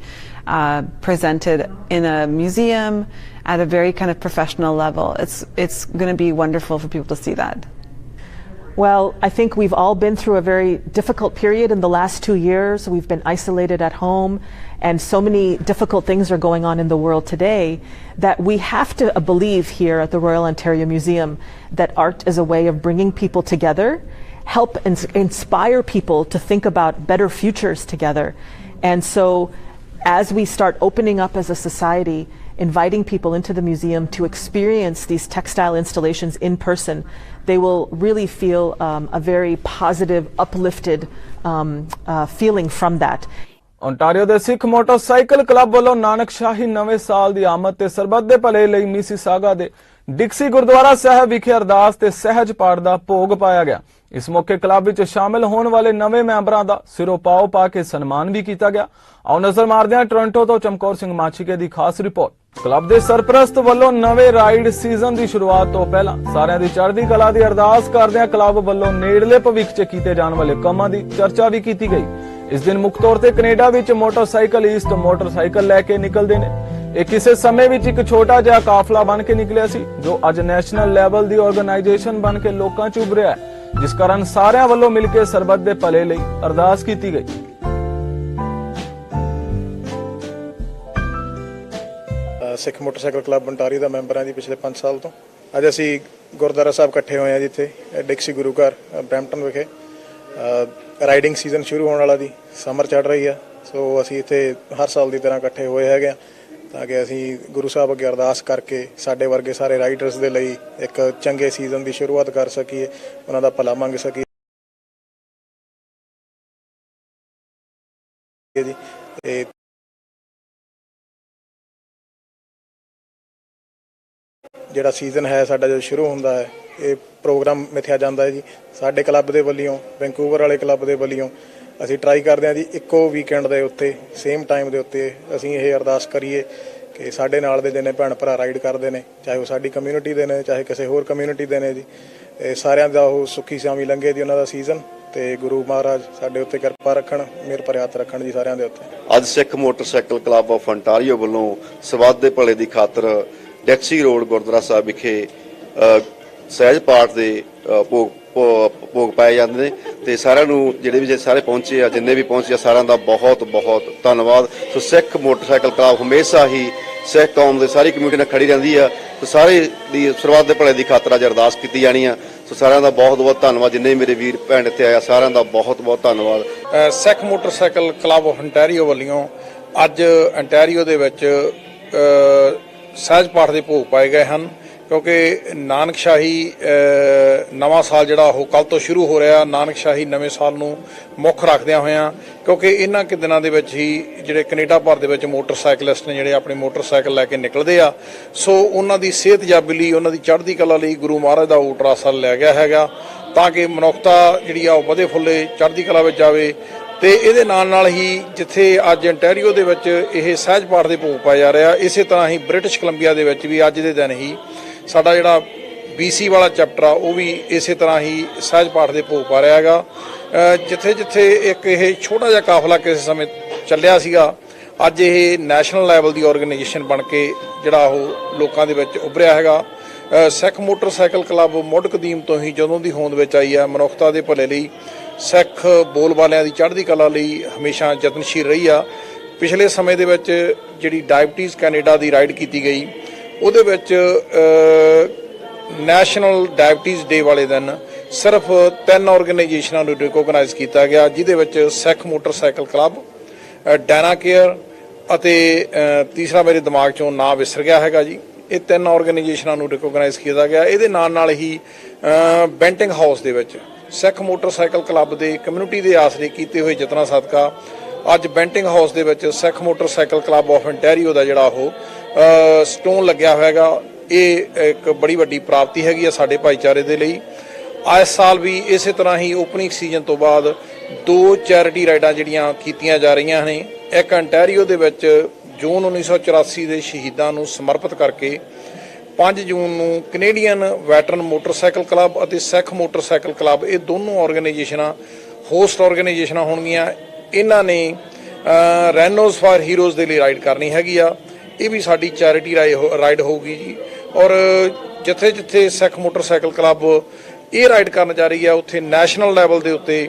Speaker 13: presented in a museum at a very kind of professional level. It's going to be wonderful for people to see that.
Speaker 12: Well, I think we've all been through a very difficult period in the last 2 years. We've been isolated at home and so many difficult things are going on in the world today that we have to believe here at the Royal Ontario Museum that art is a way of bringing people together, help inspire people to think about better futures together. And so as we start opening up as a society, inviting people into the museum to experience these textile installations in person, they will really feel a very positive, uplifted feeling from that.
Speaker 1: Ontario ਦੇ ਸਿੱਖ motorcycle club ਵੱਲੋਂ ਨਾਨਕਸ਼ਾਹੀ ਨਵੇਂ ਸਾਲ ਦੀ ਆਮਦ ਤੇ ਸਰਬੱਤ ਦੇ ਭਲੇ ਲਈ Mississauga ਦੇ ਡਿਕਸੀ ਗੁਰਦੁਆਰਾ ਸਾਹਿਬ ਵਿਖੇ ਅਰਦਾਸ ਤੇ ਸਹਿਜ ਪਾਠ ਦਾ ਭੋਗ ਪਾਇਆ ਗਿਆ ਇਸ ਮੌਕੇ ਕਲੱਬ ਵਿੱਚ ਸ਼ਾਮਿਲ ਹੋਣ ਵਾਲੇ ਨਵੇਂ ਮੈਂਬਰਾਂ ਦਾ ਸਿਰੋਂ ਪਾਓ ਪਾ ਕੇ ਸਨਮਾਨ ਵੀ ਕੀਤਾ ਗਿਆ। ਆਓ ਨਜ਼ਰ ਮਾਰਦੇ ਹਾਂ ਟੋਰਾਂਟੋ ਤੋਂ ਚਮਕੌਰ ਸਿੰਘ ਮਾਛੀਕੇ ਦੀ ਖਾਸ ਰਿਪੋਰਟ। ਕਲੱਬ ਦੇ ਸਰਪ੍ਰਸਤ ਵੱਲੋਂ ਨਵੇਂ ਰਾਈਡ ਸੀਜ਼ਨ ਦੀ ਸ਼ੁਰੂਆਤ ਤੋਂ ਪਹਿਲਾਂ ਸਾਰਿਆਂ ਦੀ ਚੜ੍ਹਦੀ ਕਲਾ ਦੀ ਅਰਦਾਸ ਕਰਦਿਆਂ ਕਲੱਬ ਵੱਲੋਂ ਨੇੜਲੇ ਭਵਿੱਖ 'ਚ ਕੀਤੇ ਜਾਣ ਵਾਲੇ ਕੰਮਾਂ ਦੀ ਚਰਚਾ ਵੀ ਕੀਤੀ ਗਈ। ਇਸ ਦਿਨ ਮੁੱਖ ਤੌਰ ਤੇ ਕੈਨੇਡਾ ਵਿੱਚ ਮੋਟਰਸਾਈਕਲਿਸਟ ਮੋਟਰਸਾਈਕਲ ਲੈ ਕੇ ਨਿਕਲਦੇ ਨੇ। ਇਹ ਕਿਸੇ ਸਮੇਂ ਵਿੱਚ ਇੱਕ ਛੋਟਾ ਜਿਹਾ ਕਾਫਲਾ ਬਣ ਕੇ ਨਿਕਲਿਆ ਸੀ, ਜੋ ਅੱਜ ਨੈਸ਼ਨਲ ਲੈਵਲ ਦੀ ਆਰਗੇਨਾਈਜੇਸ਼ਨ ਬਣ ਕੇ ਲੋਕਾਂ 'ਚ ਉੱਭਰਿਆ ਹੈ, ਜਿਸ ਕਾਰਨ ਸਾਰਿਆਂ ਵੱਲੋਂ ਮਿਲ ਕੇ ਸਰਬੱਤ ਦੇ ਭਲੇ ਲਈ ਅਰਦਾਸ ਕੀਤੀ ਗਈ।
Speaker 14: ਸਿੱਖ ਮੋਟਰਸਾਈਕਲ ਕਲੱਬ ਅੰਟਾਰੀਓ ਦਾ ਮੈਂਬਰ ਹਾਂ ਜੀ ਪਿਛਲੇ 5 ਸਾਲ ਤੋਂ। ਅੱਜ ਅਸੀਂ ਗੁਰਦੁਆਰਾ ਸਾਹਿਬ ਇਕੱਠੇ ਹੋਏ ਹਾਂ ਜਿੱਥੇ ਡਿਕਸੀ ਗੁਰੂ ਘਰ ਬਰੈਂਪਟਨ ਵਿਖੇ। ਰਾਈਡਿੰਗ ਸੀਜ਼ਨ ਸ਼ੁਰੂ ਹੋਣ ਵਾਲਾ ਜੀ, ਸਮਰ ਚੜ ਰਹੀ ਆ, ਸੋ ਅਸੀਂ ਇੱਥੇ ਹਰ ਸਾਲ ਦੀ ਤਰ੍ਹਾਂ ਇਕੱਠੇ ਹੋਏ ਹੈਗੇ ਤਾਂ ਕਿ ਅਸੀਂ ਗੁਰੂ ਸਾਹਿਬ ਅੱਗੇ ਅਰਦਾਸ ਕਰਕੇ ਸਾਡੇ ਵਰਗੇ ਸਾਰੇ ਰਾਈਡਰਸ ਦੇ ਲਈ ਇੱਕ ਚੰਗੇ ਸੀਜ਼ਨ ਦੀ ਸ਼ੁਰੂਆਤ ਕਰ ਸਕੀਏ, ਉਹਨਾਂ ਦਾ ਭਲਾ ਮੰਗ ਸਕੀਏ ਜੀ। ਤੇ ਜਿਹੜਾ ਸੀਜ਼ਨ ਹੈ ਸਾਡਾ ਜਦੋਂ ਸ਼ੁਰੂ ਹੁੰਦਾ ਹੈ, ਇਹ ਪ੍ਰੋਗਰਾਮ ਮਿਥਿਆ ਜਾਂਦਾ ਹੈ ਜੀ ਸਾਡੇ ਕਲੱਬ ਦੇ ਵੱਲੋਂ, ਵੈਂਕੂਵਰ ਵਾਲੇ ਕਲੱਬ ਦੇ ਵੱਲੋਂ। ਅਸੀਂ ਟਰਾਈ ਕਰਦੇ ਹਾਂ ਜੀ ਇੱਕੋ ਵੀਕਐਂਡ ਦੇ ਉੱਤੇ ਸੇਮ ਟਾਈਮ ਦੇ ਉੱਤੇ ਅਸੀਂ ਇਹ ਅਰਦਾਸ ਕਰੀਏ ਕਿ ਸਾਡੇ ਨਾਲ ਦੇ ਜਿੰਨੇ ਭੈਣ ਭਰਾ ਰਾਈਡ ਕਰਦੇ ਨੇ, ਚਾਹੇ ਉਹ ਸਾਡੀ ਕਮਿਊਨਿਟੀ ਦੇ ਨੇ ਚਾਹੇ ਕਿਸੇ ਹੋਰ ਕਮਿਊਨਿਟੀ ਦੇ ਨੇ ਜੀ, ਸਾਰਿਆਂ ਦਾ ਉਹ ਸੁੱਖੀ ਸਾਵੀ ਲੰਘੇ ਜੀ ਉਹਨਾਂ ਦਾ ਸੀਜ਼ਨ। ਤੇ ਗੁਰੂ ਮਹਾਰਾਜ ਸਾਡੇ ਉੱਤੇ ਕਿਰਪਾ ਰੱਖਣ, ਮਿਹਰ ਭਰੇ ਹੱਥ ਰੱਖਣ ਜੀ ਸਾਰਿਆਂ ਦੇ ਉੱਤੇ।
Speaker 15: ਅੱਜ ਸਿੱਖ ਮੋਟਰਸਾਈਕਲ ਕਲੱਬ ਆਫ ਅੰਟਾਰੀਓ ਵੱਲੋਂ ਸਵਾਦ ਦੇ ਭਲੇ ਦੀ ਖਾਤਰ ਡੈਕਸੀ ਰੋਡ ਗੁਰਦੁਆਰਾ ਸਾਹਿਬ ਵਿਖੇ ਸਹਿਜ ਪਾਠ ਦੇ ਭੋਗ ਪਾਏ ਜਾਂਦੇ ਨੇ ਤੇ ਸਾਰਿਆਂ ਨੂੰ ਜਿਹੜੇ ਵੀ ਸਾਰੇ ਪਹੁੰਚੇ ਆ, ਜਿੰਨੇ ਵੀ ਪਹੁੰਚੇ ਆ, ਸਾਰਿਆਂ ਦਾ ਬਹੁਤ ਬਹੁਤ ਧੰਨਵਾਦ। ਸੋ ਸਿੱਖ ਮੋਟਰਸਾਈਕਲ ਕਲੱਬ ਹਮੇਸ਼ਾ ਹੀ ਸਿੱਖ ਕੌਮ ਦੇ ਸਾਰੀ ਕਮਿਊਨਿਟੀ ਨਾਲ ਖੜੀ ਰਹਿੰਦੀ ਆ। ਸੋ ਸਾਰੇ ਦੀ ਸਰਬੱਤ ਦੇ ਭਲੇ ਦੀ ਖਾਤਰ ਅੱਜ ਅਰਦਾਸ ਕੀਤੀ ਜਾਣੀ ਆ। ਸੋ ਸਾਰਿਆਂ ਦਾ ਬਹੁਤ ਬਹੁਤ ਧੰਨਵਾਦ। ਜਿੰਨੇ ਮੇਰੇ ਵੀਰ ਭੈਣ ਇੱਥੇ ਆਇਆ ਸਾਰਿਆਂ ਦਾ ਬਹੁਤ ਬਹੁਤ ਧੰਨਵਾਦ।
Speaker 16: ਸਿੱਖ ਮੋਟਰਸਾਈਕਲ ਕਲੱਬ ਅੰਟਾਰੀਓ ਵੱਲੋਂ ਅੱਜ ਅੰਟਾਰੀਓ ਦੇ ਵਿੱਚ ਸਹਿਜ ਪਾਠ ਦੇ ਭੋਗ ਪਾਏ ਗਏ ਹਨ, ਕਿਉਂਕਿ ਨਾਨਕਸ਼ਾਹੀ ਨਵਾਂ ਸਾਲ ਜਿਹੜਾ ਉਹ ਕੱਲ ਤੋਂ ਸ਼ੁਰੂ ਹੋ ਰਿਹਾ। ਨਾਨਕਸ਼ਾਹੀ ਨਵੇਂ ਸਾਲ ਨੂੰ ਮੁੱਖ ਰੱਖਦਿਆਂ ਹੋਇਆਂ, ਕਿਉਂਕਿ ਇਹਨਾਂ ਕਿ ਦਿਨਾਂ ਦੇ ਵਿੱਚ ਹੀ ਜਿਹੜੇ ਕੈਨੇਡਾ ਭਰ ਦੇ ਵਿੱਚ ਮੋਟਰਸਾਈਕਲਿਸਟ ਨੇ ਜਿਹੜੇ ਆਪਣੇ ਮੋਟਰਸਾਈਕਲ ਲੈ ਕੇ ਨਿਕਲਦੇ ਆ, ਸੋ ਉਹਨਾਂ ਦੀ ਸਿਹਤਯਾਬੀ ਲਈ, ਉਹਨਾਂ ਦੀ ਚੜ੍ਹਦੀ ਕਲਾ ਲਈ ਗੁਰੂ ਮਹਾਰਾਜ ਦਾ ਊਟ ਆਸਰਾ ਲਿਆ ਗਿਆ ਹੈਗਾ ਤਾਂ ਕਿ ਮਨੁੱਖਤਾ ਜਿਹੜੀ ਆ ਉਹ ਵਧੇ ਫੁੱਲੇ ਚੜ੍ਹਦੀ ਕਲਾ ਵਿੱਚ ਜਾਵੇ। ਤੇ ਇਹਦੇ ਨਾਲ ਨਾਲ ਹੀ ਜਿੱਥੇ ਅੱਜ ਅੰਟਾਰੀਓ ਦੇ ਵਿੱਚ ਇਹ ਸਹਿਜ ਪਾਠ ਦੇ ਭੋਗ ਪਾਇਆ ਜਾ ਰਿਹਾ, ਇਸੇ ਤਰ੍ਹਾਂ ਹੀ ਬ੍ਰਿਟਿਸ਼ ਕੋਲੰਬੀਆ ਦੇ ਵਿੱਚ ਵੀ ਅੱਜ ਦੇ ਦਿਨ ਹੀ ਸਾਡਾ ਜਿਹੜਾ BC ਵਾਲਾ ਚੈਪਟਰ ਆ ਉਹ ਵੀ ਇਸੇ ਤਰ੍ਹਾਂ ਹੀ ਸਹਿਜ ਪਾਠ ਦੇ ਭੋਗ ਪਾ ਰਿਹਾ ਹੈਗਾ। ਜਿੱਥੇ ਜਿੱਥੇ ਇੱਕ ਇਹ ਛੋਟਾ ਜਿਹਾ ਕਾਫਲਾ ਕਿਸੇ ਸਮੇਂ ਚੱਲਿਆ ਸੀਗਾ, ਅੱਜ ਇਹ ਨੈਸ਼ਨਲ ਲੈਵਲ ਦੀ ਆਰਗੇਨਾਈਜੇਸ਼ਨ ਬਣ ਕੇ ਜਿਹੜਾ ਉਹ ਲੋਕਾਂ ਦੇ ਵਿੱਚ ਉੱਭਰਿਆ ਹੈਗਾ। ਸਿੱਖ ਮੋਟਰਸਾਈਕਲ ਕਲੱਬ ਮੁੱਢ ਕਦੀਮ ਤੋਂ ਹੀ ਜਦੋਂ ਦੀ ਹੋਂਦ ਵਿੱਚ ਆਈ ਹੈ, ਮਨੁੱਖਤਾ ਦੇ ਭਲੇ ਲਈ, ਸਿੱਖ ਬੋਲ ਵਾਲਿਆਂ ਦੀ ਚੜ੍ਹਦੀ ਕਲਾ ਲਈ ਹਮੇਸ਼ਾ ਯਤਨਸ਼ੀਲ ਰਹੀ ਆ। ਪਿਛਲੇ ਸਮੇਂ ਦੇ ਵਿੱਚ ਜਿਹੜੀ ਡਾਇਬਟੀਜ਼ ਕੈਨੇਡਾ ਦੀ ਰਾਈਡ ਕੀਤੀ ਗਈ, ਉਹਦੇ ਵਿੱਚ ਨੈਸ਼ਨਲ ਡਾਇਬਟੀਜ਼ ਡੇ ਵਾਲੇ ਦਿਨ ਸਿਰਫ 3 ਆਰਗੇਨਾਈਜੇਸ਼ਨਾਂ ਨੂੰ ਰਿਕੋਗਨਾਈਜ਼ ਕੀਤਾ ਗਿਆ, ਜਿਹਦੇ ਵਿੱਚ ਸਿੱਖ ਮੋਟਰਸਾਈਕਲ ਕਲੱਬ, ਡੈਨਾ ਕੇਅਰ ਅਤੇ ਤੀਸਰਾ ਮੇਰੇ ਦਿਮਾਗ 'ਚੋਂ ਨਾਂ ਵਿਸਰ ਗਿਆ ਹੈਗਾ ਜੀ। ਇਹ 3 ਆਰਗੇਨਾਈਜੇਸ਼ਨਾਂ ਨੂੰ ਰਿਕੋਗਨਾਈਜ਼ ਕੀਤਾ ਗਿਆ। ਇਹਦੇ ਨਾਲ ਨਾਲ ਹੀ ਬੈਂਟਿੰਗ ਹਾਊਸ ਦੇ ਵਿੱਚ ਸਿੱਖ ਮੋਟਰਸਾਈਕਲ ਕਲੱਬ ਦੇ ਕਮਿਊਨਿਟੀ ਦੇ ਆਸਰੇ ਕੀਤੇ ਹੋਏ ਯਤਨਾਂ ਸਦਕਾ ਅੱਜ ਬੈਂਟਿੰਗ ਹਾਊਸ ਦੇ ਵਿੱਚ ਸਿੱਖ ਮੋਟਰਸਾਈਕਲ ਕਲੱਬ ਆਫ ਅੰਟਾਰੀਓ ਦਾ ਜਿਹੜਾ ਉਹ ਸਟੋਨ ਲੱਗਿਆ ਹੋਇਆਗਾ। ਇਹ ਇੱਕ ਬੜੀ ਵੱਡੀ ਪ੍ਰਾਪਤੀ ਹੈਗੀ ਆ ਸਾਡੇ ਭਾਈਚਾਰੇ ਦੇ ਲਈ। ਇਸ ਸਾਲ ਵੀ ਇਸੇ ਤਰ੍ਹਾਂ ਹੀ ਓਪਨਿੰਗ ਸੀਜ਼ਨ ਤੋਂ ਬਾਅਦ 2 ਚੈਰਿਟੀ ਰਾਈਡਾਂ ਜਿਹੜੀਆਂ ਕੀਤੀਆਂ ਜਾ ਰਹੀਆਂ ਨੇ। ਇੱਕ ਅੰਟਾਰੀਓ ਦੇ ਵਿੱਚ ਜੂਨ 1984 ਦੇ ਸ਼ਹੀਦਾਂ ਨੂੰ ਸਮਰਪਿਤ ਕਰਕੇ 5 ਜੂਨ ਨੂੰ ਕੈਨੇਡੀਅਨ ਵੈਟਰਨ ਮੋਟਰਸਾਈਕਲ ਕਲੱਬ ਅਤੇ ਸਿੱਖ ਮੋਟਰਸਾਈਕਲ ਕਲੱਬ, ਇਹ ਦੋਨੋਂ ਆਰਗੇਨਾਈਜੇਸ਼ਨਾਂ ਹੋਸਟ ਆਰਗੇਨਾਈਜੇਸ਼ਨਾਂ ਹੋਣਗੀਆਂ। ਇਹਨਾਂ ਨੇ ਰੈਨੋਜ਼ ਫਾਰ ਹੀਰੋਜ਼ ਦੇ ਲਈ ਰਾਈਡ ਕਰਨੀ ਹੈਗੀ ਆ। ਇਹ ਵੀ ਸਾਡੀ ਚੈਰਿਟੀ ਰਾਈਡ ਹੋਊਗੀ ਜੀ। ਔਰ ਜਿੱਥੇ ਜਿੱਥੇ ਸਿੱਖ ਮੋਟਰਸਾਈਕਲ ਕਲੱਬ ਇਹ ਰਾਈਡ ਕਰਨ ਜਾ ਰਹੀ ਆ, ਉੱਥੇ ਨੈਸ਼ਨਲ ਲੈਵਲ ਦੇ ਉੱਤੇ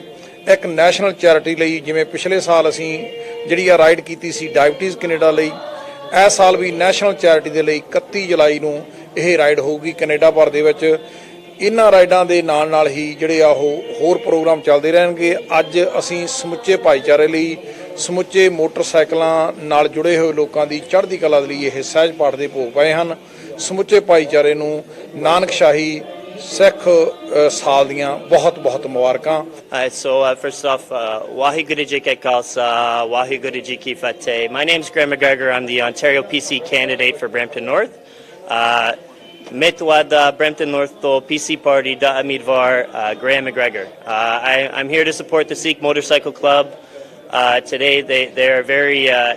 Speaker 16: ਇੱਕ ਨੈਸ਼ਨਲ ਚੈਰਿਟੀ ਲਈ, ਜਿਵੇਂ ਪਿਛਲੇ ਸਾਲ ਅਸੀਂ ਜਿਹੜੀ ਆ ਰਾਈਡ ਕੀਤੀ ਸੀ ਡਾਇਬਟੀਜ਼ ਕੈਨੇਡਾ ਲਈ, ਇਸ ਸਾਲ ਵੀ ਨੈਸ਼ਨਲ ਚੈਰਿਟੀ ਦੇ ਲਈ 31 ਜੁਲਾਈ ਨੂੰ ਇਹ ਰਾਈਡ ਹੋਊਗੀ ਕੈਨੇਡਾ ਭਰ ਦੇ ਵਿੱਚ। ਇਹਨਾਂ ਰਾਈਡਾਂ ਦੇ ਨਾਲ ਨਾਲ ਹੀ ਜਿਹੜੇ ਆ ਉਹ ਹੋਰ ਪ੍ਰੋਗਰਾਮ ਚੱਲਦੇ ਰਹਿਣਗੇ। ਅੱਜ ਅਸੀਂ ਸਮੁੱਚੇ ਭਾਈਚਾਰੇ ਲਈ, ਸਮੁੱਚੇ ਮੋਟਰਸਾਈਕਲਾਂ ਨਾਲ ਜੁੜੇ ਹੋਏ ਲੋਕਾਂ ਦੀ ਚੜ੍ਹਦੀ ਕਲਾ ਲਈ ਇਹ ਸਹਿਜ ਪਾਠ ਦੇ ਭੋਗ ਪਏ ਹਨ। ਸਮੁੱਚੇ ਭਾਈਚਾਰੇ ਨੂੰ ਨਾਨਕਸ਼ਾਹੀ ਸਿੱਖ ਸਾਲ ਦੀਆਂ ਬਹੁਤ ਬਹੁਤ ਮੁਬਾਰਕਾਂ।
Speaker 17: So first off, Waheguru Ji Ka Khalsa, Waheguru Ji Ki Fateh. My name's Graham McGregor. I'm the Ontario PC candidate for Brampton North. Mitwad Brampton North to PC Party da Amidvar Graham McGregor. I'm here to support the Sikh Motorcycle Club. Today they're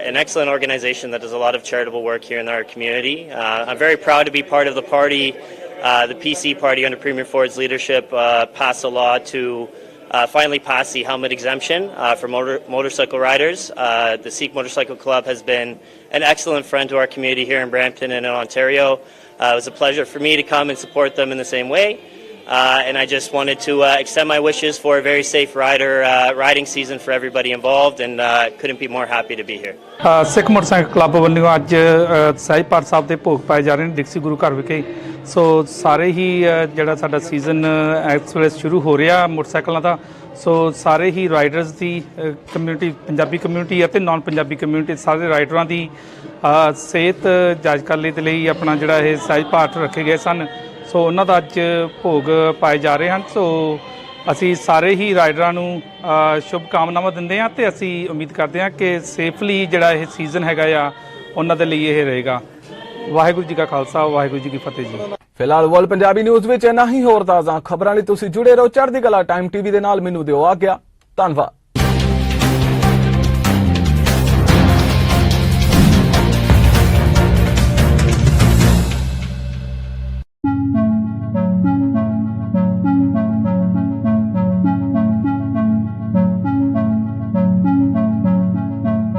Speaker 17: an excellent organization that does a lot of charitable work here in our community. I'm very proud to be part of the party. The PC Party under Premier Ford's leadership passed a law to finally pass the helmet exemption for motorcycle riders. The Sikh Motorcycle Club has been an excellent friend to our community here in Brampton and in Ontario. It was a pleasure for me to come and support them in the same way. And I just wanted to extend my wishes for a very safe riding season for everybody involved, and couldn't be more happy to be here.
Speaker 18: Sikh motorcycle club ਵੱਲੋਂ ਅੱਜ ਸਹਿਜ ਪਾਠ ਸਾਹਿਬ ਦੇ ਭੋਗ ਪਾਏ ਜਾ ਰਹੇ ਨੇ ਡਿਕਸੀ ਗੁਰੂ ਘਰ ਵਿਖੇ। ਸੋ ਸਾਰੇ ਹੀ ਜਿਹੜਾ ਸਾਡਾ ਸੀਜ਼ਨ ਇਸ ਵੇਲੇ ਸ਼ੁਰੂ ਹੋ ਰਿਹਾ ਮੋਟਰਸਾਈਕਲਾਂ ਦਾ। ਸੋ ਸਾਰੇ ਹੀ ਰਾਈਡਰਸ ਦੀ ਕਮਿਊਨਿਟੀ, ਪੰਜਾਬੀ ਕਮਿਊਨਿਟੀ ਅਤੇ ਨਾਨ ਪੰਜਾਬੀ ਕਮਿਊਨਿਟੀ, ਸਾਰੇ ਰਾਈਡਰਾਂ ਦੀ ਸਿਹਤ ਜਾਇਜ਼ ਕਰਨ ਦੇ ਲਈ ਆਪਣਾ ਜਿਹੜਾ ਇਹ ਸਹਿਜ ਪਾਠ ਰੱਖੇ ਗਏ ਸਨ। ਸੋ ਉਹਨਾਂ ਦਾ ਅੱਜ ਭੋਗ ਪਾਏ ਜਾ ਰਹੇ ਹਨ। ਸੋ ਅਸੀਂ ਸਾਰੇ ਹੀ ਰਾਈਡਰਾਂ ਨੂੰ ਸ਼ੁਭ ਕਾਮਨਾਵਾਂ ਦਿੰਦੇ ਹਾਂ ਤੇ ਅਸੀਂ ਉਮੀਦ ਕਰਦੇ ਹਾਂ ਕਿ ਸੇਫਲੀ ਜਿਹੜਾ ਇਹ ਸੀਜ਼ਨ ਹੈਗਾ ਆ ਉਹਨਾਂ ਦੇ ਲਈ ਇਹ ਰਹੇਗਾ। ਵਾਹਿਗੁਰੂ ਜੀ ਕਾ ਖਾਲਸਾ, ਵਾਹਿਗੁਰੂ ਜੀ ਕੀ ਫਤਿਹ ਜੀ।
Speaker 1: ਫਿਲਹਾਲ ਵਰਲਡ ਪੰਜਾਬੀ ਨਿਊਜ਼ ਵਿੱਚ ਇੰਨਾ ਹੀ। ਹੋਰ ਤਾਜ਼ਾ ਖਬਰਾਂ ਲਈ ਤੁਸੀਂ ਜੁੜੇ ਰਹੋ ਚੜ੍ਹਦੀ ਕਲਾ ਟਾਈਮ ਟੀਵੀ ਦੇ ਨਾਲ। ਮੈਨੂੰ ਦਿਓ ਆਗਿਆ। ਧੰਨਵਾਦ।